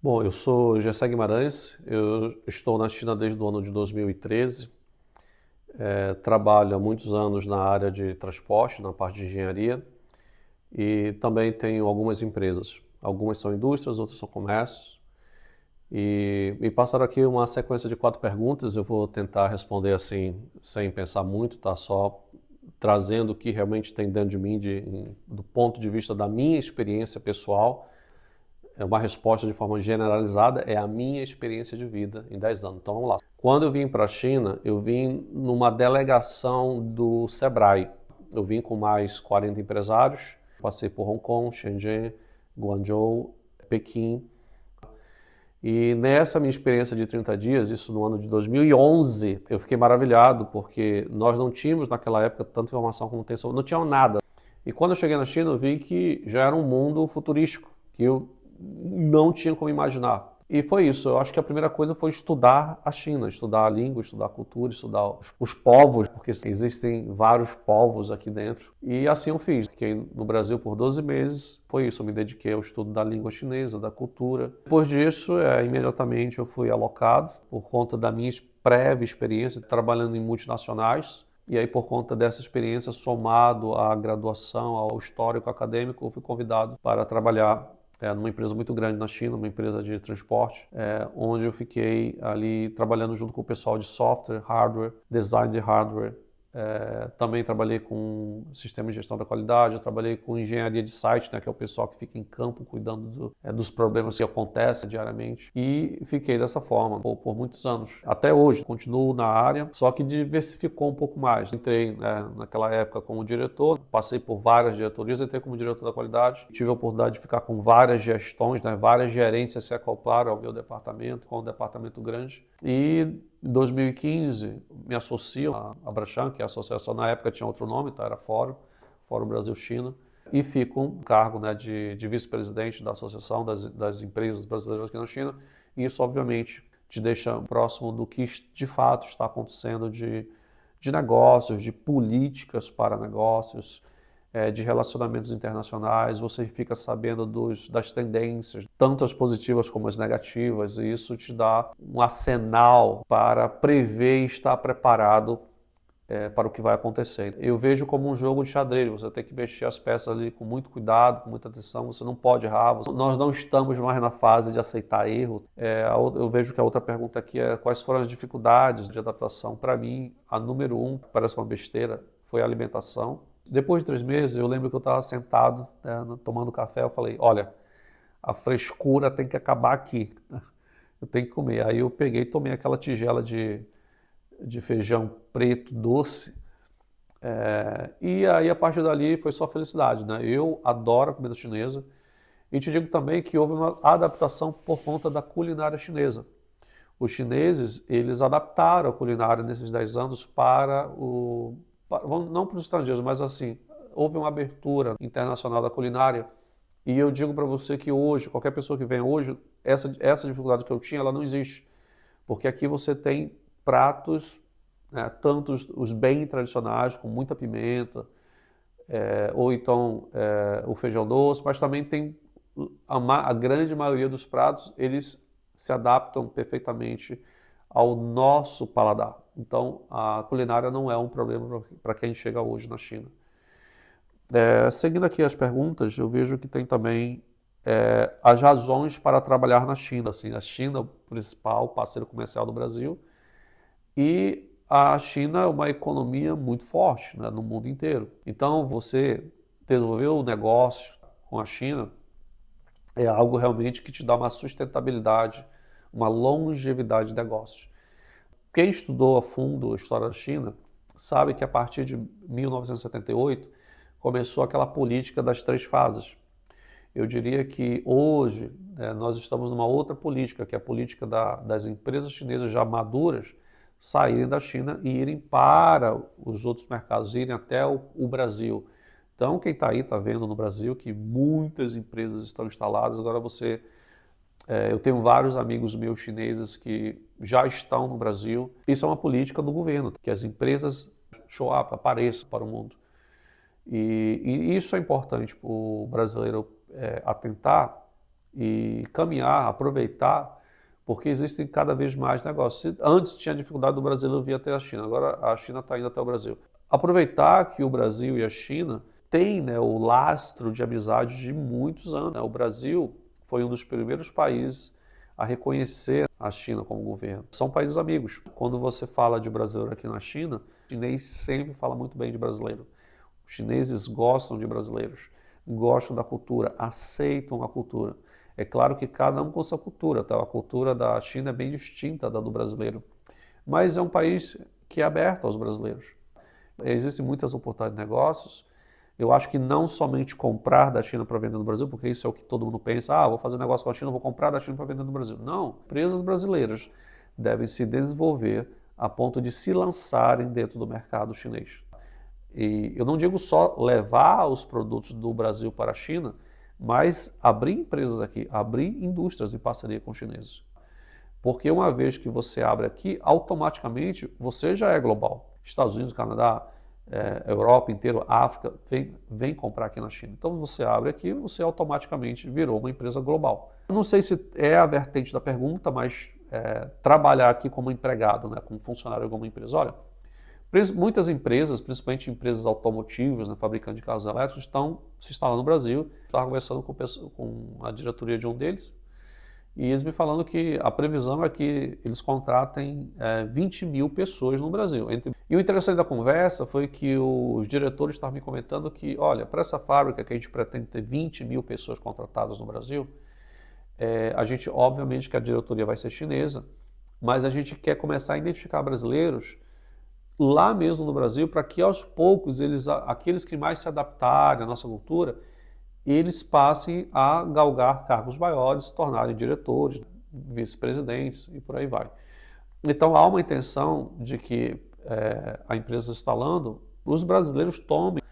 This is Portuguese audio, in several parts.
Bom, eu sou Gessé Guimarães, eu estou na China desde o ano de 2013, trabalho há muitos anos na área de transporte, na parte de engenharia, e também tenho algumas empresas. Algumas são indústrias, outras são comércios. E me passaram aqui uma sequência de 4 perguntas, eu vou tentar responder assim, sem pensar muito, tá? Só trazendo o que realmente tem dentro de mim, do ponto de vista da minha experiência pessoal. É uma resposta de forma generalizada, é a minha experiência de vida em 10 anos. Então vamos lá. Quando eu vim para a China, eu vim numa delegação do Sebrae. Eu vim com mais 40 empresários, passei por Hong Kong, Shenzhen, Guangzhou, Pequim. E nessa minha experiência de 30 dias, isso no ano de 2011, eu fiquei maravilhado, porque nós não tínhamos naquela época tanta informação como tem sobre, não tinha nada. E quando eu cheguei na China, eu vi que já era um mundo futurístico, que eu não tinha como imaginar. E foi isso, eu acho que a primeira coisa foi estudar a China, estudar a língua, estudar a cultura, estudar os povos, porque existem vários povos aqui dentro. E assim eu fiz. Fiquei no Brasil por 12 meses, foi isso, eu me dediquei ao estudo da língua chinesa, da cultura. Depois disso, imediatamente eu fui alocado, por conta da minha prévia experiência trabalhando em multinacionais. E aí, por conta dessa experiência, somado à graduação, ao histórico acadêmico, eu fui convidado para trabalhar numa empresa muito grande na China, uma empresa de transporte, onde eu fiquei ali trabalhando junto com o pessoal de software, hardware, design de hardware. Também trabalhei com sistema de gestão da qualidade, trabalhei com engenharia de site, né, que é o pessoal que fica em campo cuidando dos problemas que acontecem diariamente. E fiquei dessa forma por muitos anos. Até hoje, continuo na área, só que diversificou um pouco mais. Entrei, naquela época como diretor, passei por várias diretorias, entrei como diretor da qualidade, tive a oportunidade de ficar com várias gestões, né, várias gerências se acoplaram ao meu departamento, com um departamento grande. E em 2015, me associo à Abrachan, que é a associação, na época tinha outro nome, tá? Era Fórum Brasil-China, e fico um cargo, né, de vice-presidente da Associação das Empresas Brasileiras aqui na China, e isso, obviamente, te deixa próximo do que de fato está acontecendo de negócios, de políticas para negócios, de relacionamentos internacionais, você fica sabendo das tendências, tanto as positivas como as negativas, e isso te dá um arsenal para prever e estar preparado para o que vai acontecer. Eu vejo como um jogo de xadrez, você tem que mexer as peças ali com muito cuidado, com muita atenção, você não pode errar, nós não estamos mais na fase de aceitar erro. Eu vejo que a outra pergunta aqui é quais foram as dificuldades de adaptação. Para mim, a número 1, parece uma besteira, foi a alimentação. Depois de 3 meses, eu lembro que eu estava sentado, tomando café, eu falei, olha, a frescura tem que acabar aqui, eu tenho que comer. Aí eu peguei e tomei aquela tigela de feijão preto doce, e aí a partir dali foi só felicidade, né? Eu adoro a comida chinesa, e te digo também que houve uma adaptação por conta da culinária chinesa. Os chineses, eles adaptaram a culinária nesses 10 anos não para os estrangeiros, mas assim, houve uma abertura internacional da culinária. E eu digo para você que hoje, qualquer pessoa que vem hoje, essa dificuldade que eu tinha, ela não existe. Porque aqui você tem pratos, né, tanto os bem tradicionais, com muita pimenta, ou então o feijão doce, mas também tem a grande maioria dos pratos, eles se adaptam perfeitamente ao nosso paladar. Então, a culinária não é um problema para quem chega hoje na China. Seguindo aqui as perguntas, eu vejo que tem também as razões para trabalhar na China. Assim, a China é o principal parceiro comercial do Brasil e a China é uma economia muito forte, né, no mundo inteiro. Então, você desenvolver um negócio com a China é algo realmente que te dá uma sustentabilidade, uma longevidade de negócio. Quem estudou a fundo a história da China sabe que a partir de 1978 começou aquela política das 3 fases. Eu diria que hoje nós estamos numa outra política, que é a política das empresas chinesas já maduras saírem da China e irem para os outros mercados, irem até o Brasil. Então, quem está aí está vendo no Brasil que muitas empresas estão instaladas. Agora eu tenho vários amigos meus chineses que já estão no Brasil. Isso é uma política do governo, que as empresas show up, apareçam para o mundo. E isso é importante para o brasileiro atentar e caminhar, aproveitar, porque existem cada vez mais negócios. Antes tinha dificuldade do brasileiro vir até a China, agora a China está indo até o Brasil. Aproveitar que o Brasil e a China têm, né, o lastro de amizade de muitos anos. O Brasil foi um dos primeiros países a reconhecer a China como governo. São países amigos. Quando você fala de brasileiro aqui na China, o chinês sempre fala muito bem de brasileiro. Os chineses gostam de brasileiros, gostam da cultura, aceitam a cultura. É claro que cada um com sua cultura, tá? A cultura da China é bem distinta da do brasileiro, mas é um país que é aberto aos brasileiros. Existem muitas oportunidades de negócios. Eu acho que não somente comprar da China para vender no Brasil, porque isso é o que todo mundo pensa, vou fazer negócio com a China, vou comprar da China para vender no Brasil. Não, empresas brasileiras devem se desenvolver a ponto de se lançarem dentro do mercado chinês. E eu não digo só levar os produtos do Brasil para a China, mas abrir empresas aqui, abrir indústrias em parceria com os chineses. Porque uma vez que você abre aqui, automaticamente você já é global. Estados Unidos, Canadá, Europa inteira, África, vem comprar aqui na China. Então você abre aqui, você automaticamente virou uma empresa global. Eu não sei se é a vertente da pergunta, mas trabalhar aqui como empregado, né, como funcionário de alguma empresa. Olha, muitas empresas, principalmente empresas automotivas, né, fabricantes de carros elétricos, estão se instalando no Brasil. Estava conversando com a diretoria de um deles, e eles me falando que a previsão é que eles contratem 20 mil pessoas no Brasil. E o interessante da conversa foi que os diretores estavam me comentando que, olha, para essa fábrica que a gente pretende ter 20 mil pessoas contratadas no Brasil, a gente, obviamente que a diretoria vai ser chinesa, mas a gente quer começar a identificar brasileiros lá mesmo no Brasil, para que aos poucos aqueles que mais se adaptarem à nossa cultura, eles passem a galgar cargos maiores, se tornarem diretores, vice-presidentes e por aí vai. Então há uma intenção de que a empresa instalando, os brasileiros tomem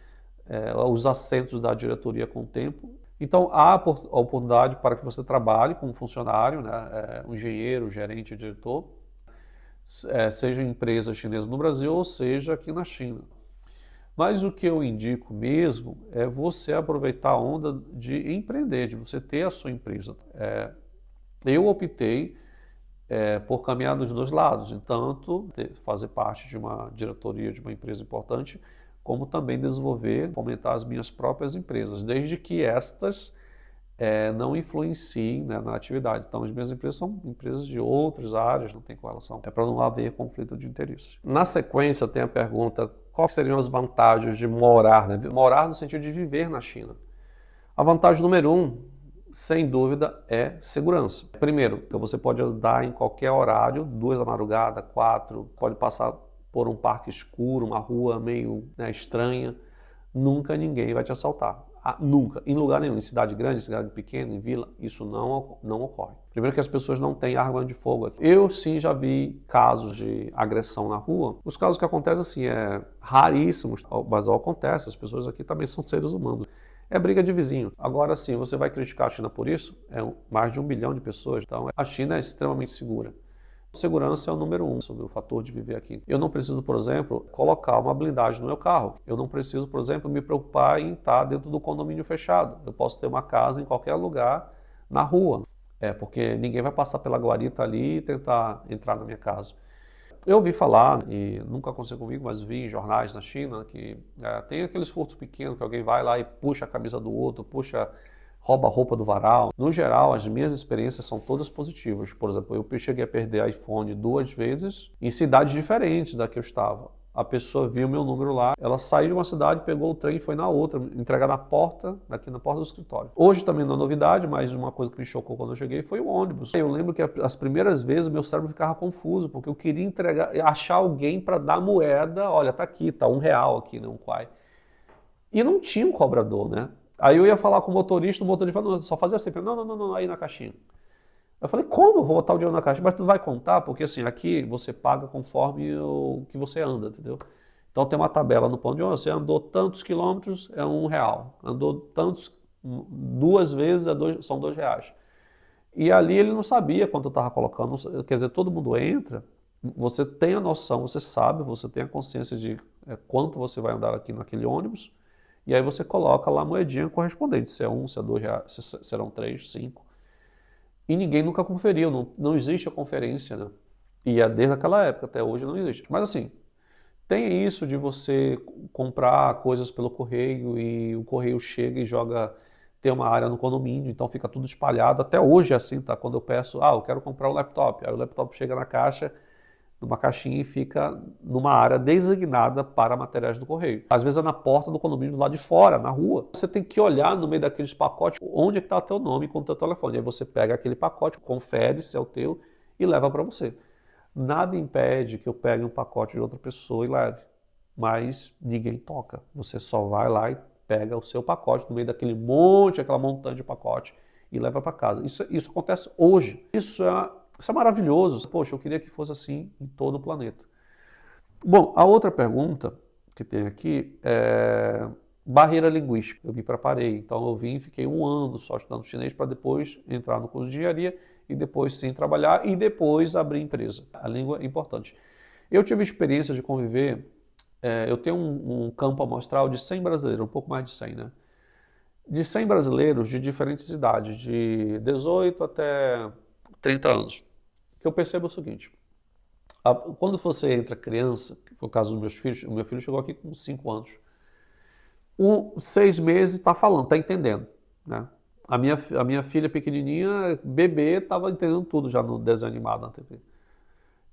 os assentos da diretoria com o tempo. Então há a oportunidade para que você trabalhe como funcionário, né, um engenheiro, gerente, diretor, seja em empresa chinesa no Brasil ou seja aqui na China. Mas o que eu indico mesmo é você aproveitar a onda de empreender, de você ter a sua empresa. Eu optei por caminhar dos dois lados, tanto fazer parte de uma diretoria de uma empresa importante, como também desenvolver, fomentar as minhas próprias empresas, desde que estas não influenciem, né, na atividade. Então, as minhas empresas são empresas de outras áreas, não tem correlação. É para não haver conflito de interesse. Na sequência, tem a pergunta, quais seriam as vantagens de morar, né? Morar no sentido de viver na China. A vantagem número 1, sem dúvida, é segurança. Primeiro, você pode andar em qualquer horário, 2 da madrugada, 4, pode passar por um parque escuro, uma rua meio, né, estranha, nunca ninguém vai te assaltar. Nunca, em lugar nenhum, em cidade grande, em cidade pequena, em vila, isso não ocorre. Primeiro que as pessoas não têm arma de fogo aqui. Eu sim já vi casos de agressão na rua. Os casos que acontecem assim raríssimos, mas acontece, as pessoas aqui também são seres humanos. É briga de vizinho. Agora sim, você vai criticar a China por isso? É mais de 1 bilhão de pessoas, então a China é extremamente segura. Segurança é o número 1 sobre o fator de viver aqui. Eu não preciso, por exemplo, colocar uma blindagem no meu carro. Eu não preciso, por exemplo, me preocupar em estar dentro do condomínio fechado. Eu posso ter uma casa em qualquer lugar na rua. Porque ninguém vai passar pela guarita ali e tentar entrar na minha casa. Eu ouvi falar, e nunca aconteceu comigo, mas vi em jornais na China, que tem aqueles furtos pequenos que alguém vai lá e puxa a camisa do outro, rouba a roupa do varal. No geral, as minhas experiências são todas positivas. Por exemplo, eu cheguei a perder iPhone 2 vezes em cidades diferentes da que eu estava. A pessoa viu meu número lá, ela saiu de uma cidade, pegou o trem e foi na outra, entregar aqui na porta do escritório. Hoje também não é novidade, mas uma coisa que me chocou quando eu cheguei foi o ônibus. Eu lembro que as primeiras vezes meu cérebro ficava confuso, porque eu queria achar alguém para dar moeda, olha, tá aqui, tá R$1 aqui, né, um Kwai. E não tinha um cobrador, né? Aí eu ia falar com o motorista falou, só fazia sempre, não, aí na caixinha. Eu falei, como eu vou botar o dinheiro na caixa? Mas tu vai contar, porque assim, aqui você paga conforme o que você anda, entendeu? Então tem uma tabela no ponto de ônibus, você andou tantos quilômetros, é R$1. Andou tantos, 2 vezes, são R$2. E ali ele não sabia quanto eu estava colocando, quer dizer, todo mundo entra, você tem a noção, você sabe, você tem a consciência de quanto você vai andar aqui naquele ônibus, e aí você coloca lá a moedinha correspondente, se é R$1, se é R$2, se serão 3, 5. e ninguém nunca conferiu, não existe a conferência, né? E é desde aquela época até hoje não existe. Mas assim, tem isso de você comprar coisas pelo correio e o correio chega e joga, tem uma área no condomínio, então fica tudo espalhado. Até hoje é assim, tá? Quando eu peço, eu quero comprar um laptop, aí o laptop chega na caixa, numa caixinha e fica numa área designada para materiais do correio. Às vezes é na porta do condomínio, do lado de fora, na rua. Você tem que olhar no meio daqueles pacotes onde é que está o teu nome com o teu telefone. Aí você pega aquele pacote, confere se é o teu e leva para você. Nada impede que eu pegue um pacote de outra pessoa e leve, mas ninguém toca. Você só vai lá e pega o seu pacote no meio daquele monte, aquela montanha de pacote e leva para casa. Isso acontece hoje. Isso é maravilhoso. Poxa, eu queria que fosse assim em todo o planeta. Bom, a outra pergunta que tem aqui é barreira linguística. Eu me preparei, então eu vim e fiquei um ano só estudando chinês para depois entrar no curso de engenharia e depois sim trabalhar e depois abrir empresa. A língua é importante. Eu tive experiência de conviver, eu tenho um campo amostral de 100 brasileiros, um pouco mais de 100, né? De 100 brasileiros de diferentes idades, de 18 até 30 anos. Que eu percebo é o seguinte, quando você entra criança, que foi o caso dos meus filhos, o meu filho chegou aqui com 5 anos, 6 meses está falando, está entendendo, né? A minha filha pequenininha, bebê, estava entendendo tudo já no desenho animado na TV.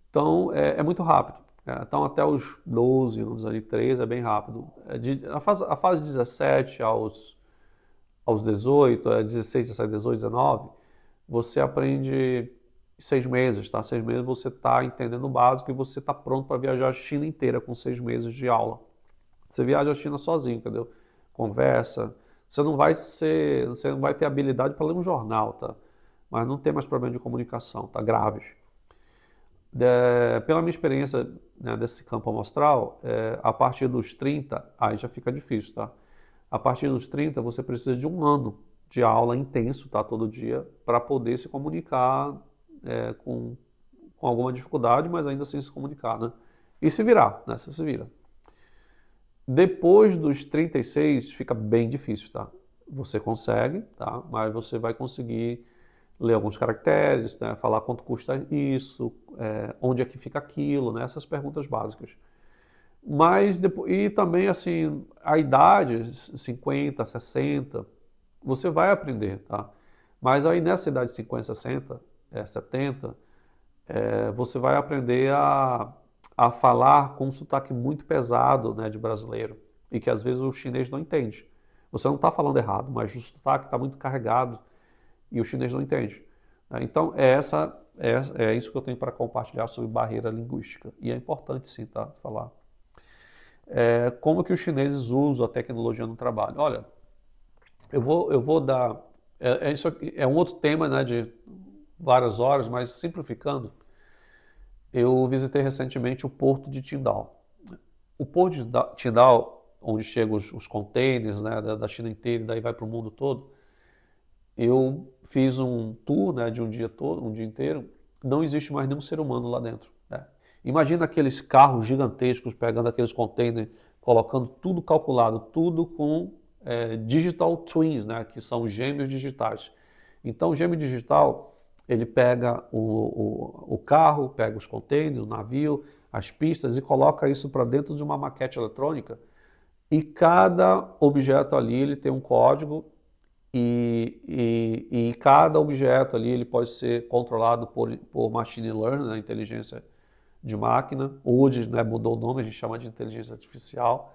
Então, é muito rápido. Então, até os 12 anos, ali, 13, é bem rápido. A fase 17 aos 18, 16, 17, 18, 19, você aprende 6 meses, tá? 6 meses você está entendendo o básico e você está pronto para viajar a China inteira com 6 meses de aula. Você viaja a China sozinho, entendeu? Conversa. Você não vai ter habilidade para ler um jornal, tá? Mas não tem mais problema de comunicação, tá? Graves. Pela minha experiência, né, desse campo amostral, a partir dos 30, aí já fica difícil, tá? A partir dos 30, você precisa de um ano de aula intenso, tá? Todo dia, para poder se comunicar com alguma dificuldade, mas ainda assim se comunicar, né? E se virar, né? Você se vira. Depois dos 36 fica bem difícil, tá? Você consegue, tá? Mas você vai conseguir ler alguns caracteres, né? Falar quanto custa isso, onde é que fica aquilo, né? Essas perguntas básicas. Mas depois, e também assim, a idade, 50, 60, você vai aprender, tá? Mas aí nessa idade de 50, 60, 70, você vai aprender a falar com um sotaque muito pesado, né, de brasileiro, e que às vezes o chinês não entende. Você não está falando errado, mas o sotaque está muito carregado e o chinês não entende. Então, é isso que eu tenho para compartilhar sobre barreira linguística. E é importante, sim, tá, falar. Como que os chineses usam a tecnologia no trabalho? Olha, eu vou dar... Isso aqui, é um outro tema, né, de várias horas, mas simplificando, eu visitei recentemente o porto de Qingdao. O porto de Qingdao, onde chegam os containers, né, da China inteira e daí vai para o mundo todo, eu fiz um tour, né, de um dia inteiro, não existe mais nenhum ser humano lá dentro. Né? Imagina aqueles carros gigantescos pegando aqueles containers, colocando tudo calculado, tudo com digital twins, né, que são gêmeos digitais. Então o gêmeo digital, ele pega o carro, pega os containers, o navio, as pistas e coloca isso para dentro de uma maquete eletrônica e cada objeto ali ele tem um código e cada objeto ali ele pode ser controlado por machine learning, né, inteligência de máquina. Hoje, né, mudou o nome, a gente chama de inteligência artificial.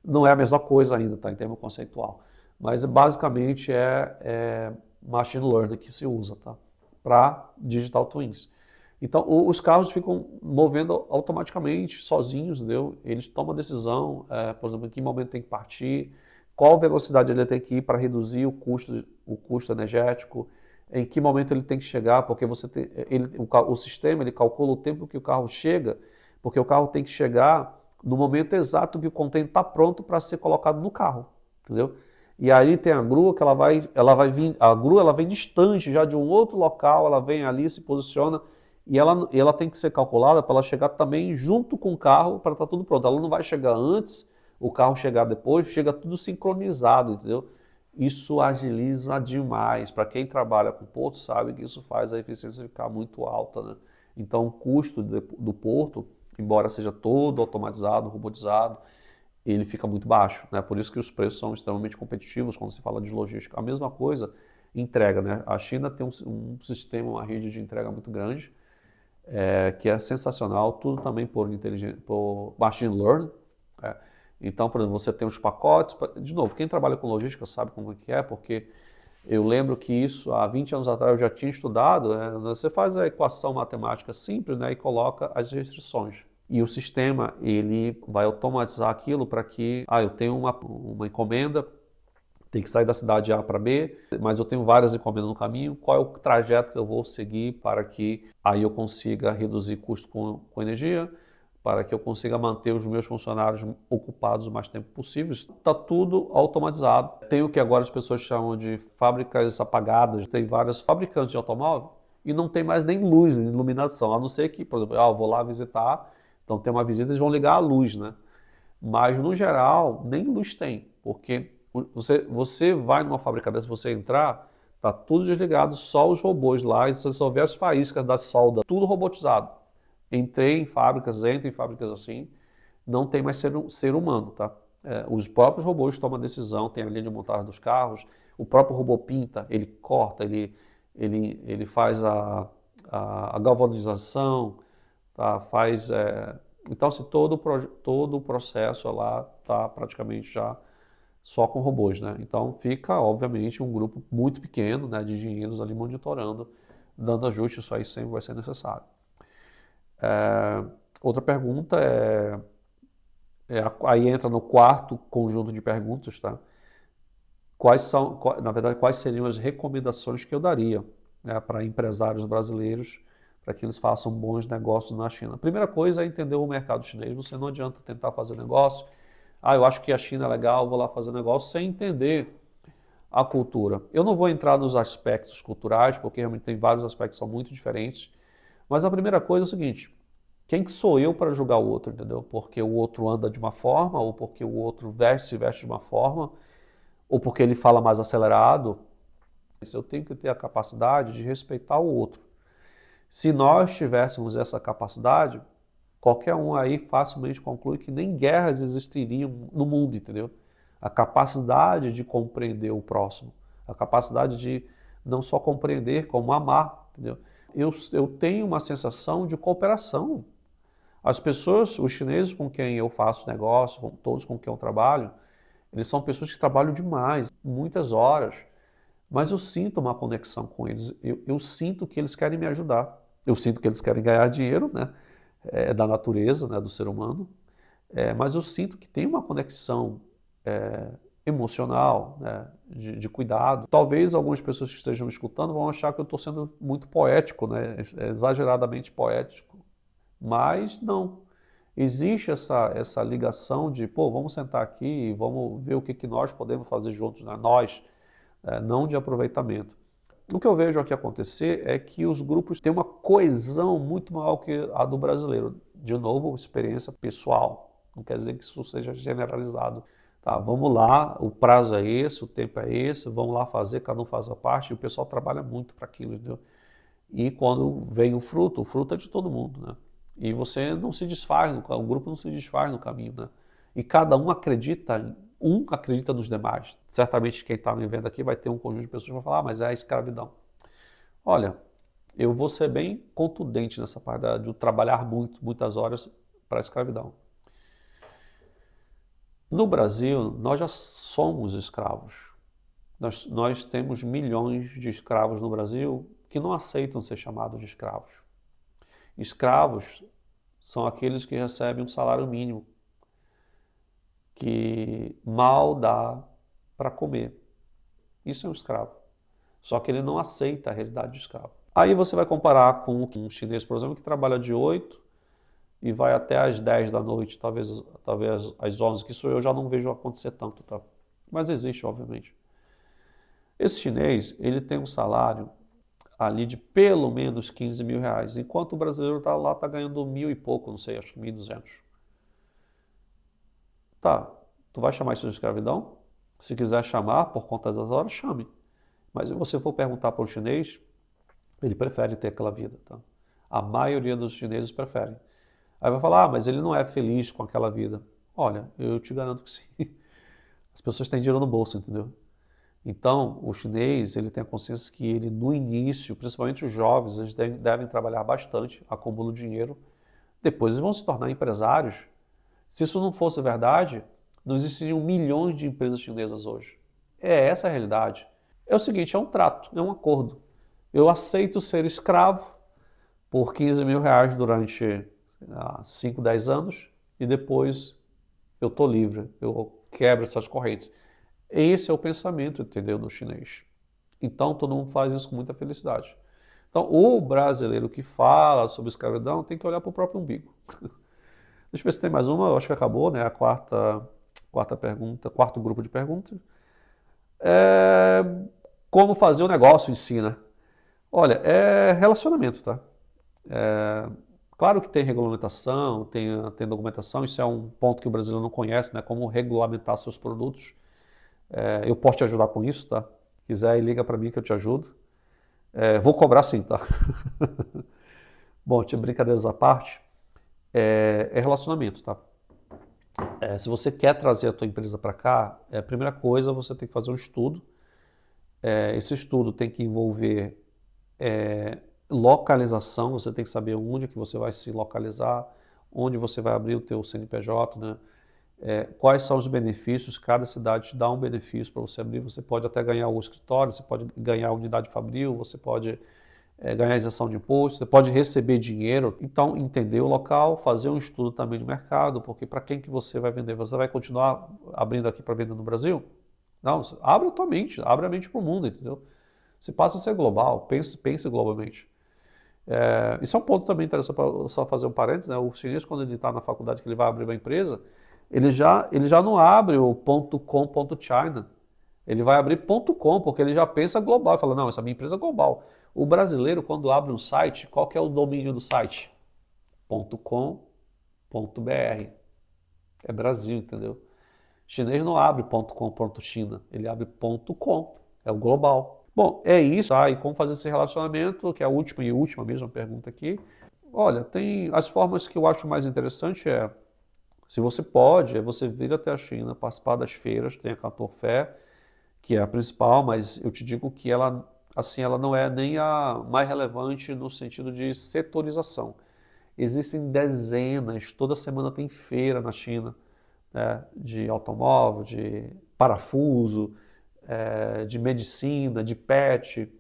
Não é a mesma coisa ainda, tá, em termo conceitual. Mas basicamente é machine learning que se usa, tá, para digital twins. Então os carros ficam movendo automaticamente, sozinhos, entendeu? Eles tomam a decisão, por exemplo, em que momento tem que partir, qual velocidade ele tem que ir para reduzir o custo energético, em que momento ele tem que chegar, porque o sistema ele calcula o tempo que o carro chega, porque o carro tem que chegar no momento exato que o container está pronto para ser colocado no carro, entendeu? E aí tem a grua que ela vai vir, a grua ela vem distante já de um outro local, ela vem ali, se posiciona e ela tem que ser calculada para ela chegar também junto com o carro para estar tudo pronto. Ela não vai chegar antes, o carro chegar depois, chega tudo sincronizado, entendeu? isso agiliza demais. Para quem trabalha com porto sabe que isso faz a eficiência ficar muito alta, né? Então o custo do porto, embora seja todo automatizado, robotizado, ele fica muito baixo, né? Por isso que os preços são extremamente competitivos quando se fala de logística. A mesma coisa, entrega, né? A China tem um sistema, uma rede de entrega muito grande, que é sensacional, tudo também por machine learning. É. Então, por exemplo, você tem os pacotes, de novo, quem trabalha com logística sabe como é que é, porque eu lembro que isso há 20 anos atrás eu já tinha estudado, né? Você faz a equação matemática simples, né, e coloca as restrições. E o sistema, ele vai automatizar aquilo para que, eu tenho uma encomenda, tem que sair da cidade A para B, mas eu tenho várias encomendas no caminho, qual é o trajeto que eu vou seguir para que aí eu consiga reduzir custo com energia, para que eu consiga manter os meus funcionários ocupados o mais tempo possível. Está tudo automatizado. Tem o que agora as pessoas chamam de fábricas apagadas. Tem vários fabricantes de automóvel e não tem mais nem luz, nem iluminação, a não ser que, por exemplo, eu vou lá visitar, então tem uma visita, eles vão ligar a luz, né? Mas, no geral, nem luz tem, porque você vai numa fábrica dessa, você entrar, tá tudo desligado, só os robôs lá, e você só vê as faíscas da solda, tudo robotizado. Entrei em fábricas, entro em fábricas assim, não tem mais ser humano, tá? Os próprios robôs tomam a decisão, tem a linha de montagem dos carros, o próprio robô pinta, ele corta, ele faz a galvanização, tá? Então, assim, todo o processo lá está praticamente já só com robôs, né? Então fica, obviamente, um grupo muito pequeno, né, de engenheiros ali monitorando, dando ajuste, isso aí sempre vai ser necessário. Outra pergunta aí entra no quarto conjunto de perguntas, tá? Na verdade, quais seriam as recomendações que eu daria, né, para empresários brasileiros para que eles façam bons negócios na China? A primeira coisa é entender o mercado chinês. Você não adianta tentar fazer negócio. Eu acho que a China é legal, vou lá fazer negócio sem entender a cultura. Eu não vou entrar nos aspectos culturais, porque realmente tem vários aspectos que são muito diferentes. Mas a primeira coisa é o seguinte: quem que sou eu para julgar o outro, entendeu? Porque o outro anda de uma forma, ou porque o outro se veste de uma forma, ou porque ele fala mais acelerado. Eu tenho que ter a capacidade de respeitar o outro. Se nós tivéssemos essa capacidade, qualquer um aí facilmente conclui que nem guerras existiriam no mundo, entendeu? A capacidade de compreender o próximo, a capacidade de não só compreender, como amar, entendeu? Eu tenho uma sensação de cooperação. As pessoas, os chineses com quem eu faço negócio, todos com quem eu trabalho, eles são pessoas que trabalham demais, muitas horas, mas eu sinto uma conexão com eles. Eu sinto que eles querem me ajudar. Eu sinto que eles querem ganhar dinheiro, né? Da natureza, né? Do ser humano. Mas eu sinto que tem uma conexão emocional, né? De cuidado. Talvez algumas pessoas que estejam me escutando vão achar que eu estou sendo muito poético, né? Exageradamente poético. Mas não. Existe essa ligação de, pô, vamos sentar aqui e vamos ver o que nós podemos fazer juntos, né? Nós, não de aproveitamento. O que eu vejo aqui acontecer é que os grupos têm uma coesão muito maior que a do brasileiro. De novo, experiência pessoal. Não quer dizer que isso seja generalizado. Tá, vamos lá, o prazo é esse, o tempo é esse, vamos lá fazer, cada um faz a parte, e o pessoal trabalha muito para aquilo, entendeu? E quando vem o fruto é de todo mundo, né? E você não se desfaz, o grupo não se desfaz no caminho, né? E cada um acredita nos demais. Certamente quem está me vendo aqui vai ter um conjunto de pessoas que vão falar, mas é a escravidão. Olha, eu vou ser bem contundente nessa parte de trabalhar muitas horas para a escravidão. No Brasil, nós já somos escravos. Nós temos milhões de escravos no Brasil que não aceitam ser chamados de escravos. Escravos são aqueles que recebem um salário mínimo, que mal dá para comer. Isso é um escravo. Só que ele não aceita a realidade de escravo. Aí você vai comparar com um chinês, por exemplo, que trabalha de 8 e vai até às 10 da noite, talvez às 11, que isso eu já não vejo acontecer tanto, tá? Mas existe, obviamente. Esse chinês, ele tem um salário ali de pelo menos 15 mil reais, enquanto o brasileiro está lá, está ganhando 1.000 e pouco, não sei, acho que 1.200. Tá, tu vai chamar isso de escravidão? Se quiser chamar por conta das horas, chame. Mas se você for perguntar para o chinês, ele prefere ter aquela vida. Tá? A maioria dos chineses prefere. Aí vai falar, mas ele não é feliz com aquela vida. Olha, eu te garanto que sim. As pessoas têm dinheiro no bolso, entendeu? Então, o chinês, ele tem a consciência que ele, no início, principalmente os jovens, eles devem trabalhar bastante, acumulam dinheiro. Depois eles vão se tornar empresários. Se isso não fosse verdade, não existiriam milhões de empresas chinesas hoje. É essa a realidade. É o seguinte, é um trato, é um acordo. Eu aceito ser escravo por 15 mil reais durante 5, 10 anos e depois eu estou livre, eu quebro essas correntes. Esse é o pensamento, entendeu, do chinês. Então todo mundo faz isso com muita felicidade. Então o brasileiro que fala sobre escravidão tem que olhar para o próprio umbigo. Deixa eu ver se tem mais uma, eu acho que acabou, né? A quarta pergunta, quarto grupo de perguntas. É, como fazer o negócio em si, né? Olha, é relacionamento, tá? Claro que tem regulamentação, tem documentação, isso é um ponto que o brasileiro não conhece, né? Como regulamentar seus produtos. Eu posso te ajudar com isso, tá? Se quiser, liga para mim que eu te ajudo. Vou cobrar sim, tá? Bom, brincadeiras à parte, é relacionamento, tá? Se você quer trazer a tua empresa para cá, a primeira coisa, você tem que fazer um estudo. Esse estudo tem que envolver localização, você tem que saber onde que você vai se localizar, onde você vai abrir o teu CNPJ, né? Quais são os benefícios, cada cidade te dá um benefício para você abrir, você pode até ganhar o escritório, você pode ganhar a unidade fabril, você pode ganhar isenção de imposto, você pode receber dinheiro. Então, entender o local, fazer um estudo também de mercado, porque para quem que você vai vender? Você vai continuar abrindo aqui para vender no Brasil? Não, abre a tua mente, abre a mente para o mundo, entendeu? Você passa a ser global, pense globalmente. Isso é um ponto também interessante, para só fazer um parênteses, né? O chinês, quando ele está na faculdade, que ele vai abrir uma empresa, ele já não abre o .com.china, ele vai abrir .com, porque ele já pensa global, ele fala, não, essa minha empresa é global. O brasileiro, quando abre um site, qual que é o domínio do site? .com.br. É Brasil, entendeu? O chinês não abre .com.china, ele abre .com, é o global. Bom, é isso, tá? E como fazer esse relacionamento, que é a última e última mesma pergunta aqui. Olha, tem as formas que eu acho mais interessante se você pode, você vir até a China, participar das feiras, tem a Cantor que é a principal, mas eu te digo que ela, assim, ela não é nem a mais relevante no sentido de setorização. Existem dezenas, toda semana tem feira na China, né, de automóvel, de parafuso, de medicina, de pet,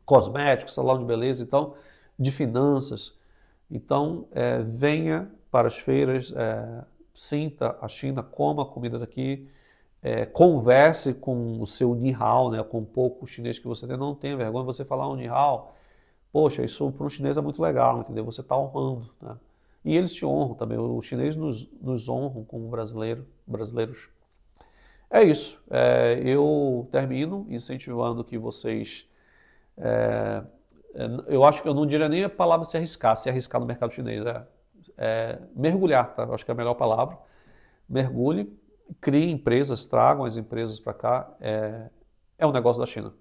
cosméticos, salão de beleza, então, de finanças. Então, venha para as feiras, sinta a China, coma a comida daqui, converse com o seu ni hao, né, com um pouco chinês que você tem, não tenha vergonha de você falar um ni hao. Poxa, isso para um chinês é muito legal, entendeu? Você está honrando, né? E eles te honram também, os chineses nos honram como brasileiros. É isso, eu termino incentivando que vocês, eu acho que eu não diria nem a palavra se arriscar no mercado chinês, mergulhar, tá? Eu acho que é a melhor palavra. Mergulhe, crie empresas, tragam as empresas para cá, é um negócio da China.